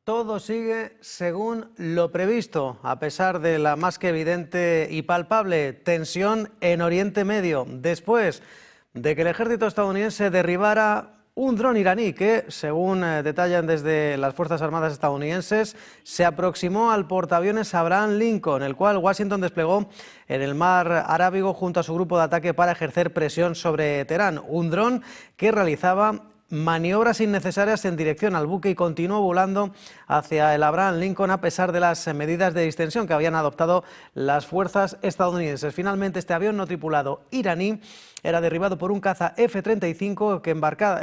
Todo sigue según lo previsto, a pesar de la más que evidente y palpable tensión en Oriente Medio, después de que el ejército estadounidense derribara un dron iraní que, según detallan desde las Fuerzas Armadas estadounidenses, se aproximó al portaaviones Abraham Lincoln, el cual Washington desplegó en el mar Arábigo junto a su grupo de ataque para ejercer presión sobre Teherán. Un dron que realizaba maniobras innecesarias en dirección al buque y continuó volando hacia el Abraham Lincoln a pesar de las medidas de distensión que habían adoptado las fuerzas estadounidenses. Finalmente, este avión no tripulado iraní era derribado por un caza F-35 que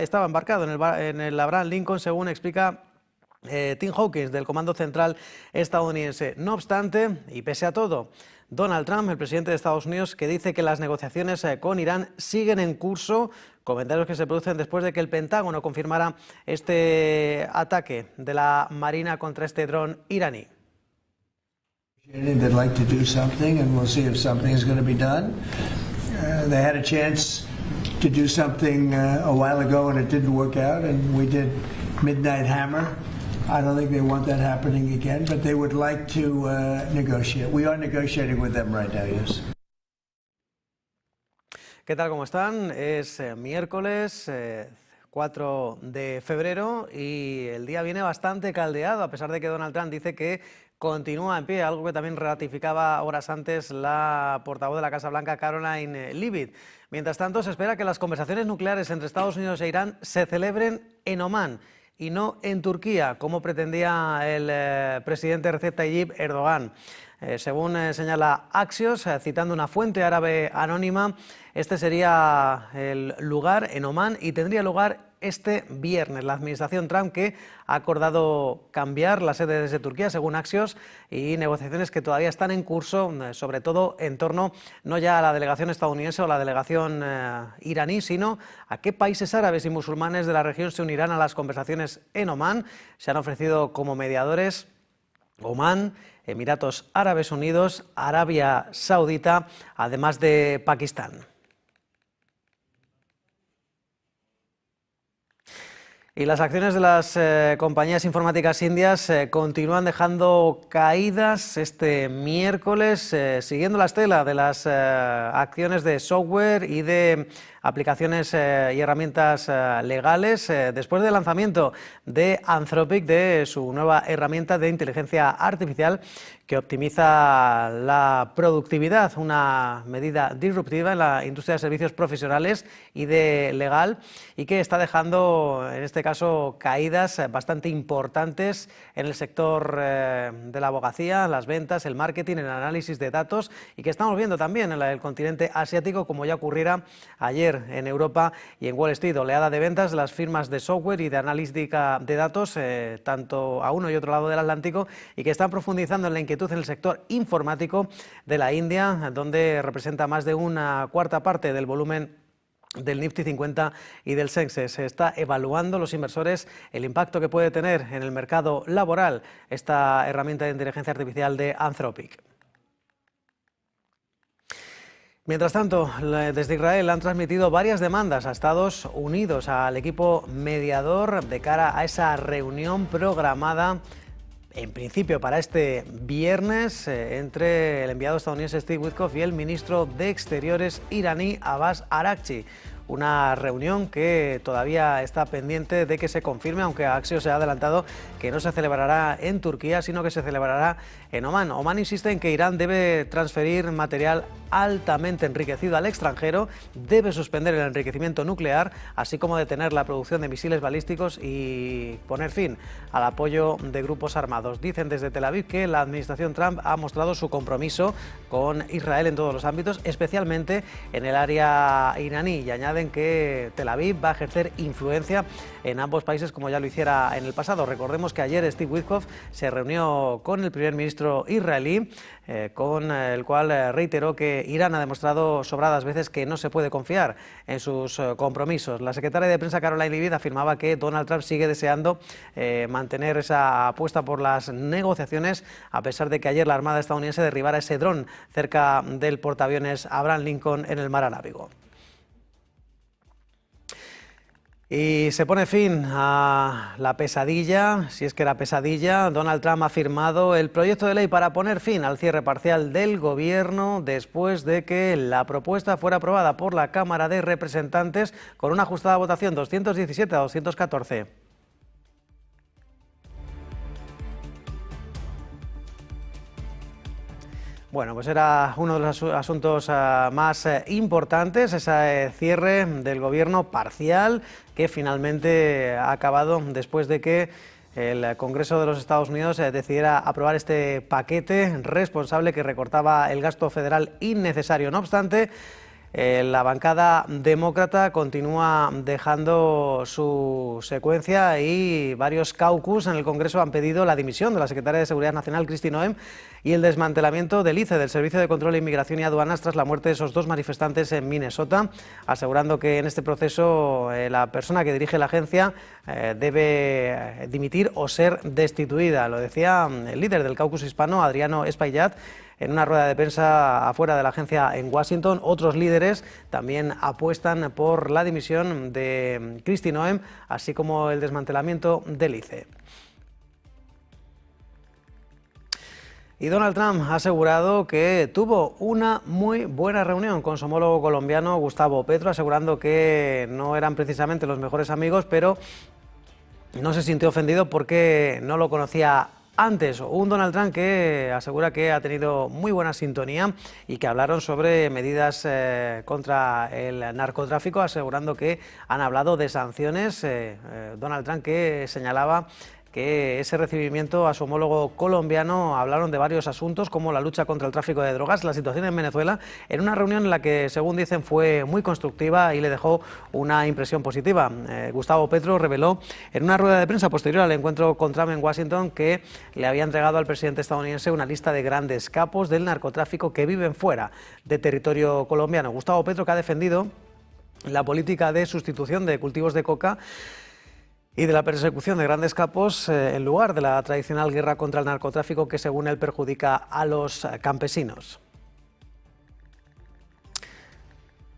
estaba embarcado en el Abraham Lincoln, según explica Tim Hawkins, del Comando Central estadounidense. No obstante, y pese a todo, Donald Trump, el presidente de Estados Unidos, que dice que las negociaciones con Irán siguen en curso, comentarios que se producen después de que el Pentágono confirmara este ataque de la Marina contra este dron iraní. They'd like to do something, and we'll see if something is going to be done. They had a chance to do something a while ago, and it didn't work out, and we did Midnight Hammer. I don't think they want that happening again, but they would like to negotiate. We are negotiating with them right now, yes. ¿Qué tal? ¿Cómo están? Es miércoles 4 de febrero y el día viene bastante caldeado, a pesar de que Donald Trump dice que continúa en pie, algo que también ratificaba horas antes la portavoz de la Casa Blanca, Caroline Leavitt. Mientras tanto, se espera que las conversaciones nucleares entre Estados Unidos e Irán se celebren en Omán y no en Turquía, como pretendía el presidente Recep Tayyip Erdogan. Según señala Axios, citando una fuente árabe anónima, este sería el lugar en Omán y tendría lugar este viernes. La administración Trump, que ha acordado cambiar la sede desde Turquía, según Axios, y negociaciones que todavía están en curso, sobre todo en torno no ya a la delegación estadounidense o la delegación iraní, sino a qué países árabes y musulmanes de la región se unirán a las conversaciones en Omán. Se han ofrecido como mediadores Omán, Emiratos Árabes Unidos, Arabia Saudita, además de Pakistán. Y las acciones de las compañías informáticas indias continúan dejando caídas este miércoles, siguiendo la estela de las acciones de software y de aplicaciones y herramientas legales, después del lanzamiento de Anthropic, de su nueva herramienta de inteligencia artificial que optimiza la productividad, una medida disruptiva en la industria de servicios profesionales y de legal, y que está dejando, en este caso, caídas bastante importantes en el sector de la abogacía, las ventas, el marketing, el análisis de datos, y que estamos viendo también en el continente asiático, como ya ocurriera ayer en Europa y en Wall Street. Oleada de ventas de las firmas de software y de analítica de datos, tanto a uno y otro lado del Atlántico, y que están profundizando en la inquietud en el sector informático de la India, donde representa más de una cuarta parte del volumen del Nifty 50 y del Sensex. Se está evaluando los inversores el impacto que puede tener en el mercado laboral esta herramienta de inteligencia artificial de Anthropic. Mientras tanto, desde Israel han transmitido varias demandas a Estados Unidos, al equipo mediador, de cara a esa reunión programada en principio para este viernes entre el enviado estadounidense Steve Witkoff y el ministro de Exteriores iraní Abbas Araghchi. Una reunión que todavía está pendiente de que se confirme, aunque Axios se ha adelantado que no se celebrará en Turquía, sino que se celebrará en Omán. Omán insiste en que Irán debe transferir material altamente enriquecido al extranjero, debe suspender el enriquecimiento nuclear, así como detener la producción de misiles balísticos y poner fin al apoyo de grupos armados. Dicen desde Tel Aviv que la administración Trump ha mostrado su compromiso con Israel en todos los ámbitos, especialmente en el área iraní, y añaden que Tel Aviv va a ejercer influencia en ambos países como ya lo hiciera en el pasado. Recordemos que ayer Steve Witkoff se reunió con el primer ministro israelí, con el cual reiteró que Irán ha demostrado sobradas veces que no se puede confiar en sus compromisos. La secretaria de prensa Caroline Leavitt afirmaba que Donald Trump sigue deseando mantener esa apuesta por las negociaciones, a pesar de que ayer la Armada estadounidense derribara ese dron cerca del portaaviones Abraham Lincoln en el mar Arábigo. Y se pone fin a la pesadilla, si es que era pesadilla. Donald Trump ha firmado el proyecto de ley para poner fin al cierre parcial del gobierno después de que la propuesta fuera aprobada por la Cámara de Representantes con una ajustada votación 217 a 214. Bueno, pues era uno de los asuntos más importantes, ese cierre del gobierno parcial que finalmente ha acabado después de que el Congreso de los Estados Unidos decidiera aprobar este paquete responsable que recortaba el gasto federal innecesario. No obstante, la bancada demócrata continúa dejando su secuencia y varios caucus en el Congreso han pedido la dimisión de la secretaria de Seguridad Nacional, Kristi Noem, y el desmantelamiento del ICE, del Servicio de Control de Inmigración y Aduanas, tras la muerte de esos dos manifestantes en Minnesota, asegurando que en este proceso la persona que dirige la agencia debe dimitir o ser destituida. Lo decía el líder del caucus hispano, Adriano Espaillat, en una rueda de prensa afuera de la agencia en Washington. Otros líderes también apuestan por la dimisión de Kristi Noem, así como el desmantelamiento del ICE. Y Donald Trump ha asegurado que tuvo una muy buena reunión con su homólogo colombiano Gustavo Petro, asegurando que no eran precisamente los mejores amigos, pero no se sintió ofendido porque no lo conocía antes. Un Donald Trump que asegura que ha tenido muy buena sintonía y que hablaron sobre medidas contra el narcotráfico, asegurando que han hablado de sanciones. Donald Trump que señalaba que ese recibimiento a su homólogo colombiano hablaron de varios asuntos como la lucha contra el tráfico de drogas, la situación en Venezuela, en una reunión en la que, según dicen, fue muy constructiva y le dejó una impresión positiva. Gustavo Petro reveló en una rueda de prensa posterior al encuentro con Trump en Washington que le había entregado al presidente estadounidense una lista de grandes capos del narcotráfico que viven fuera de territorio colombiano. Gustavo Petro, que ha defendido la política de sustitución de cultivos de coca y de la persecución de grandes capos en lugar de la tradicional guerra contra el narcotráfico que, según él, perjudica a los campesinos.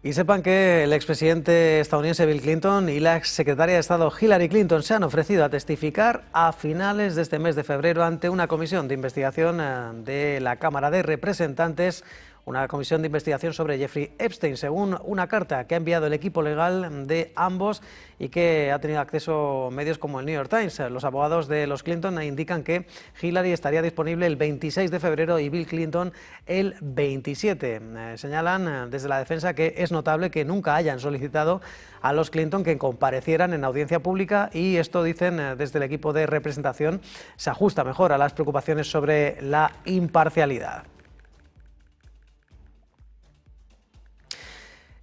Y sepan que el expresidente estadounidense Bill Clinton y la exsecretaria de Estado Hillary Clinton se han ofrecido a testificar a finales de este mes de febrero ante una comisión de investigación de la Cámara de Representantes, una comisión de investigación sobre Jeffrey Epstein, según una carta que ha enviado el equipo legal de ambos y que ha tenido acceso a medios como el New York Times. Los abogados de los Clinton indican que Hillary estaría disponible el 26 de febrero y Bill Clinton el 27. Señalan desde la defensa que es notable que nunca hayan solicitado a los Clinton que comparecieran en audiencia pública y esto, dicen desde el equipo de representación, se ajusta mejor a las preocupaciones sobre la imparcialidad.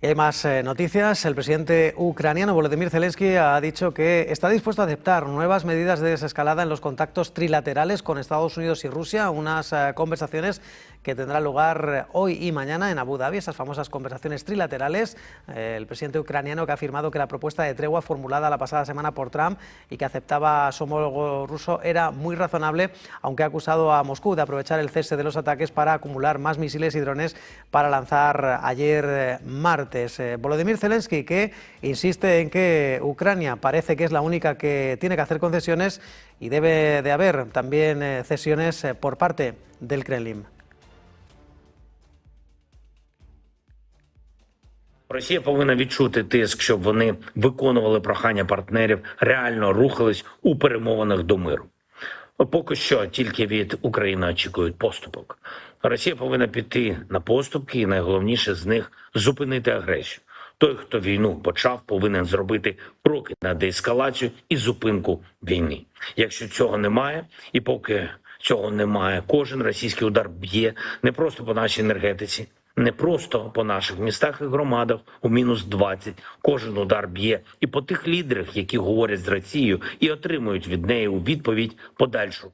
Y hay más noticias. El presidente ucraniano Volodymyr Zelensky ha dicho que está dispuesto a aceptar nuevas medidas de desescalada en los contactos trilaterales con Estados Unidos y Rusia, unas conversaciones que tendrán lugar hoy y mañana en Abu Dhabi, esas famosas conversaciones trilaterales. El presidente ucraniano que ha afirmado que la propuesta de tregua formulada la pasada semana por Trump y que aceptaba a su homólogo ruso era muy razonable, aunque ha acusado a Moscú de aprovechar el cese de los ataques para acumular más misiles y drones para lanzar ayer martes. Volodymyr Zelensky, que insiste en que Ucrania parece que es la única que tiene que hacer concesiones y debe de haber también cesiones por parte del Kremlin. Росія повинна відчути тиск, щоб вони виконували прохання партнерів, реально рухались у перемовинах до миру. Поки що тільки від України очікують поступок. Росія повинна піти на поступки і найголовніше з них – зупинити агресію. Той, хто війну почав, повинен зробити кроки на деескалацію і зупинку війни. Якщо цього немає, і поки цього немає, кожен російський удар б'є не просто по нашій енергетиці, не просто по наших містах і громадах у мінус 20. Кожен удар б'є і по тих лідерах, які говорять з Росією і отримують від неї у відповідь подальшу.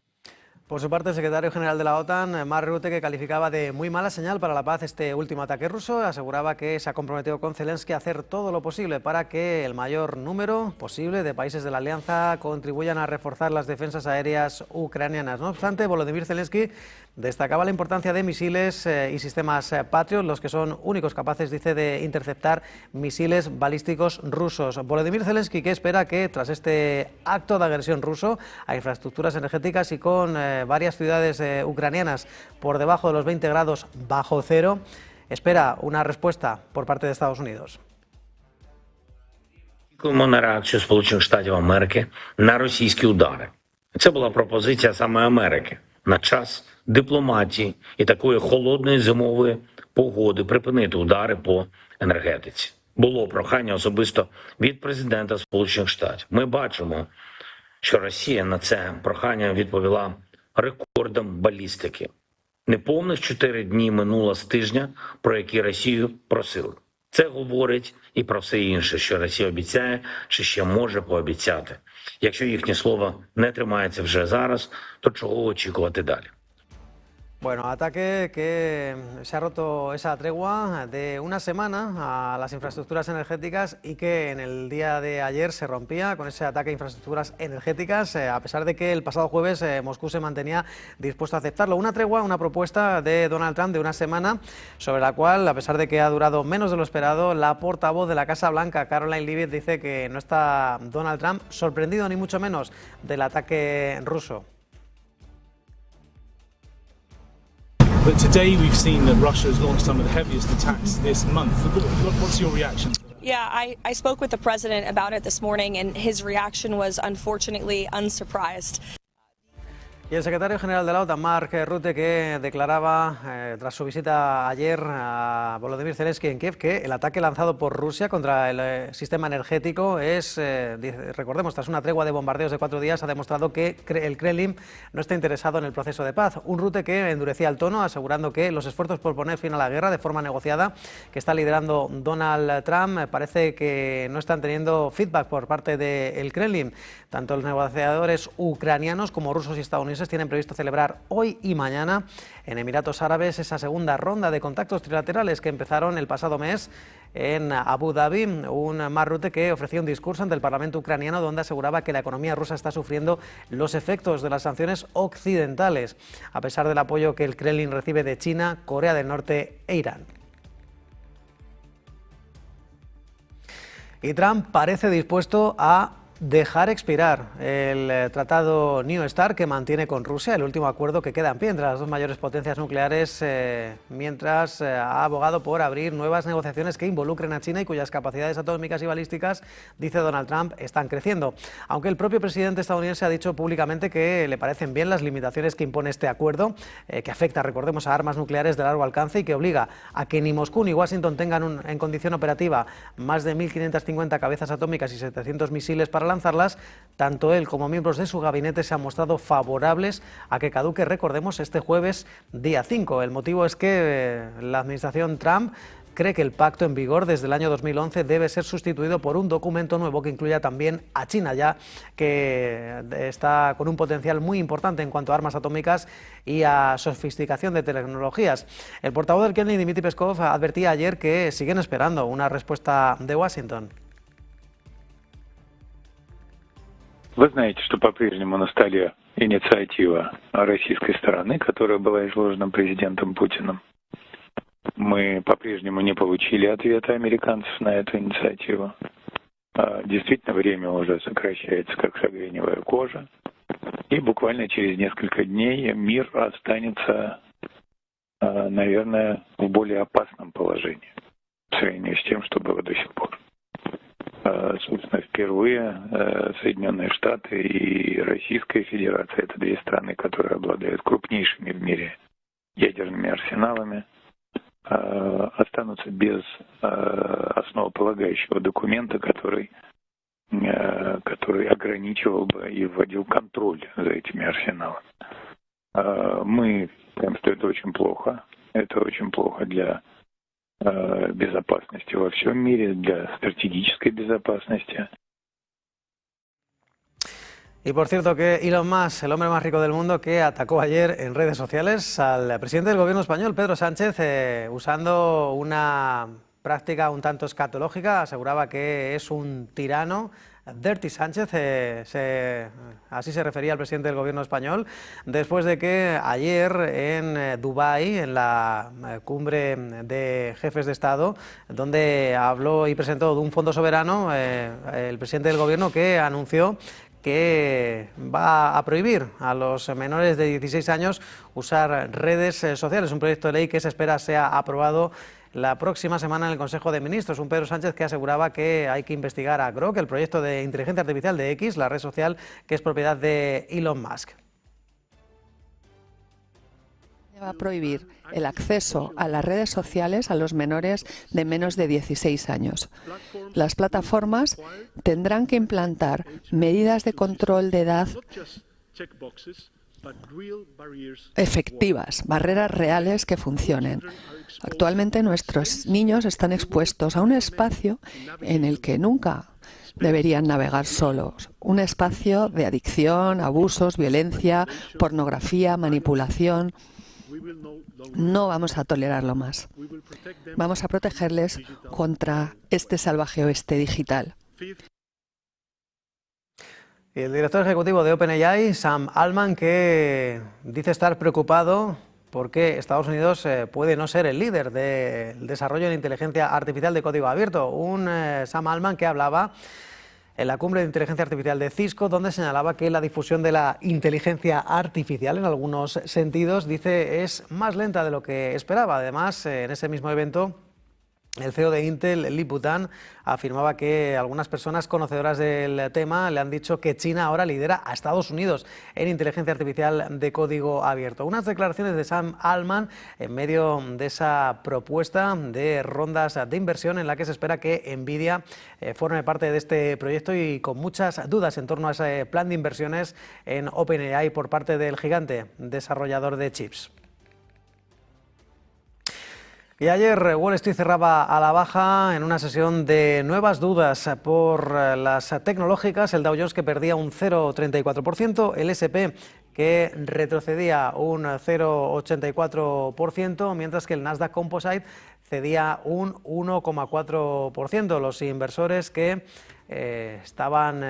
Por su parte, el secretario general de la OTAN, Mark Rutte, que calificaba de muy mala señal para la paz este último ataque ruso, aseguraba que se ha comprometido con Zelensky a hacer todo lo posible para que el mayor número posible de países de la alianza contribuyan a reforzar las defensas aéreas ucranianas. No obstante, Volodymyr Zelensky destacaba la importancia de misiles y sistemas Patriot, los que son únicos capaces, dice, de interceptar misiles balísticos rusos. Volodymyr Zelensky, que espera que tras este acto de agresión ruso a infraestructuras energéticas y con varias ciudades ucranianas por debajo de los 20 grados bajo cero, espera una respuesta por parte de Estados Unidos. Очікуємо на реакцію Сполучених Штатів Америки на російські удари. Це була пропозиція саме Америки на час дипломатії і такої холодної зимової погоди припинити удари по енергетиці. Було прохання особисто від президента Сполучених Штатів. Ми бачимо, що Росія на це прохання відповіла рекордом балістики. Неповних 4 дні минуло з тижня, про які Росію просили. Це говорить і про все інше, що Росія обіцяє чи ще може пообіцяти. Якщо їхнє слово не тримається вже зараз, то чого очікувати далі? Bueno, ataque que se ha roto esa tregua de una semana a las infraestructuras energéticas y que en el día de ayer se rompía con ese ataque a infraestructuras energéticas, a pesar de que el pasado jueves Moscú se mantenía dispuesto a aceptarlo. Una tregua, una propuesta de Donald Trump de una semana sobre la cual, a pesar de que ha durado menos de lo esperado, la portavoz de la Casa Blanca, Caroline Leavitt, dice que no está Donald Trump sorprendido ni mucho menos del ataque ruso. But today we've seen that Russia has launched some of the heaviest attacks this month. What's your reaction to that? Yeah, I spoke with the president about it this morning, and his reaction was unfortunately unsurprised. Y el secretario general de la OTAN, Mark Rutte, que declaraba tras su visita ayer a Volodymyr Zelensky en Kiev que el ataque lanzado por Rusia contra el sistema energético es, recordemos, tras una tregua de bombardeos de 4 días, ha demostrado que el Kremlin no está interesado en el proceso de paz. Un Rutte que endurecía el tono, asegurando que los esfuerzos por poner fin a la guerra de forma negociada que está liderando Donald Trump parece que no están teniendo feedback por parte del Kremlin. Tanto los negociadores ucranianos como rusos y estadounidenses tienen previsto celebrar hoy y mañana en Emiratos Árabes esa segunda ronda de contactos trilaterales que empezaron el pasado mes en Abu Dhabi. Un Mark Rutte que ofreció un discurso ante el Parlamento ucraniano donde aseguraba que la economía rusa está sufriendo los efectos de las sanciones occidentales, a pesar del apoyo que el Kremlin recibe de China, Corea del Norte e Irán. Y Trump parece dispuesto a dejar expirar el tratado New START que mantiene con Rusia, el último acuerdo que queda en pie entre las dos mayores potencias nucleares, mientras ha abogado por abrir nuevas negociaciones que involucren a China y cuyas capacidades atómicas y balísticas, dice Donald Trump, están creciendo. Aunque el propio presidente estadounidense ha dicho públicamente que le parecen bien las limitaciones que impone este acuerdo, que afecta, recordemos, a armas nucleares de largo alcance y que obliga a que ni Moscú ni Washington tengan en condición operativa más de 1.550 cabezas atómicas y 700 misiles para lanzarlas. Tanto él como miembros de su gabinete se han mostrado favorables a que caduque, recordemos, este jueves día 5. El motivo es que la administración Trump cree que el pacto en vigor desde el año 2011 debe ser sustituido por un documento nuevo que incluya también a China, ya que está con un potencial muy importante en cuanto a armas atómicas y a sofisticación de tecnologías. El portavoz del Kremlin, Dmitry Peskov, advertía ayer que siguen esperando una respuesta de Washington. Вы знаете, что по-прежнему на столе инициатива российской стороны, которая была изложена президентом Путиным. Мы по-прежнему не получили ответа американцев на эту инициативу. Действительно, время уже сокращается, как согреневая кожа. И буквально через несколько дней мир останется, наверное, в более опасном положении по сравнению с тем, что было до сих пор. Собственно, впервые Соединенные Штаты и Российская Федерация, это две страны, которые обладают крупнейшими в мире ядерными арсеналами, останутся без основополагающего документа, который ограничивал бы и вводил контроль за этими арсеналами. Мы считаем, что это очень плохо для безопасности во всем мире, для стратегической безопасности. Y por cierto que Elon Musk, el hombre más rico del mundo, que atacó ayer en redes sociales al presidente del gobierno español, Pedro Sánchez, usando una práctica un tanto escatológica, aseguraba que es un tirano Dirty Sánchez, así se refería el presidente del gobierno español, después de que ayer en Dubái, en la cumbre de jefes de Estado, donde habló y presentó de un fondo soberano, el presidente del gobierno que anunció que va a prohibir a los menores de 16 años usar redes sociales, un proyecto de ley que se espera sea aprobado la próxima semana en el Consejo de Ministros. Un Pedro Sánchez que aseguraba que hay que investigar a Grok, el proyecto de inteligencia artificial de X, la red social que es propiedad de Elon Musk. Va a prohibir el acceso a las redes sociales a los menores de menos de 16 años. Las plataformas tendrán que implantar medidas de control de edad efectivas, barreras reales que funcionen. Actualmente nuestros niños están expuestos a un espacio en el que nunca deberían navegar solos. Un espacio de adicción, abusos, violencia, pornografía, manipulación. No vamos a tolerarlo más. Vamos a protegerles contra este salvaje oeste digital. Y el director ejecutivo de OpenAI, Sam Altman, que dice estar preocupado porque Estados Unidos puede no ser el líder del desarrollo de inteligencia artificial de código abierto. Un Sam Altman que hablaba en la cumbre de inteligencia artificial de Cisco, donde señalaba que la difusión de la inteligencia artificial, en algunos sentidos, dice, es más lenta de lo que esperaba. Además, en ese mismo evento, el CEO de Intel, Lip-Bu Tan, afirmaba que algunas personas conocedoras del tema le han dicho que China ahora lidera a Estados Unidos en inteligencia artificial de código abierto. Unas declaraciones de Sam Altman en medio de esa propuesta de rondas de inversión en la que se espera que Nvidia forme parte de este proyecto y con muchas dudas en torno a ese plan de inversiones en OpenAI por parte del gigante desarrollador de chips. Y ayer Wall Street cerraba a la baja en una sesión de nuevas dudas por las tecnológicas. El Dow Jones que perdía un 0,34%, el S&P que retrocedía un 0,84%, mientras que el Nasdaq Composite cedía un 1,4%. Los inversores que estaban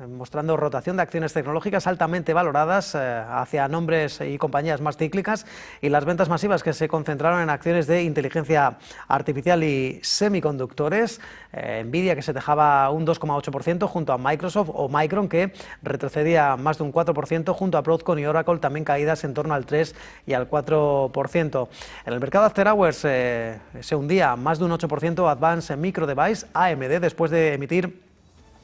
mostrando rotación de acciones tecnológicas altamente valoradas hacia nombres y compañías más cíclicas, y las ventas masivas que se concentraron en acciones de inteligencia artificial y semiconductores. Nvidia que se dejaba un 2,8% junto a Microsoft, o Micron que retrocedía más de un 4% junto a Broadcom y Oracle, también caídas en torno al 3 y al 4%. En el mercado After Hours se hundía más de un 8% Advanced Micro Device, AMD, después de emitir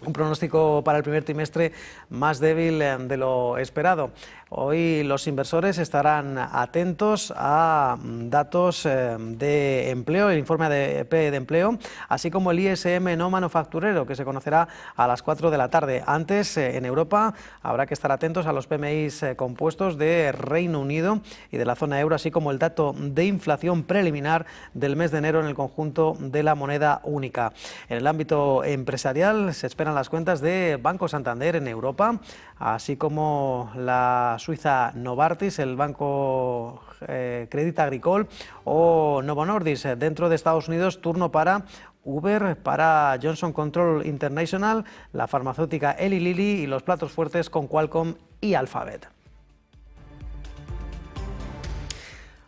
un pronóstico para el primer trimestre más débil de lo esperado. Hoy los inversores estarán atentos a datos de empleo, el informe de empleo, así como el ISM no manufacturero, que se conocerá a las 4 de la tarde. Antes, en Europa, habrá que estar atentos a los PMIs compuestos de Reino Unido y de la zona euro, así como el dato de inflación preliminar del mes de enero en el conjunto de la moneda única. En el ámbito empresarial se esperan las cuentas de Banco Santander en Europa, así como la suiza Novartis, el banco Crédit Agricole o Novo Nordisk. Dentro de Estados Unidos, turno para Uber, para Johnson Control International, la farmacéutica Eli Lilly y los platos fuertes con Qualcomm y Alphabet.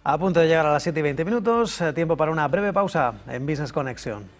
A punto de llegar a las 7:20, tiempo para una breve pausa en Business Connection.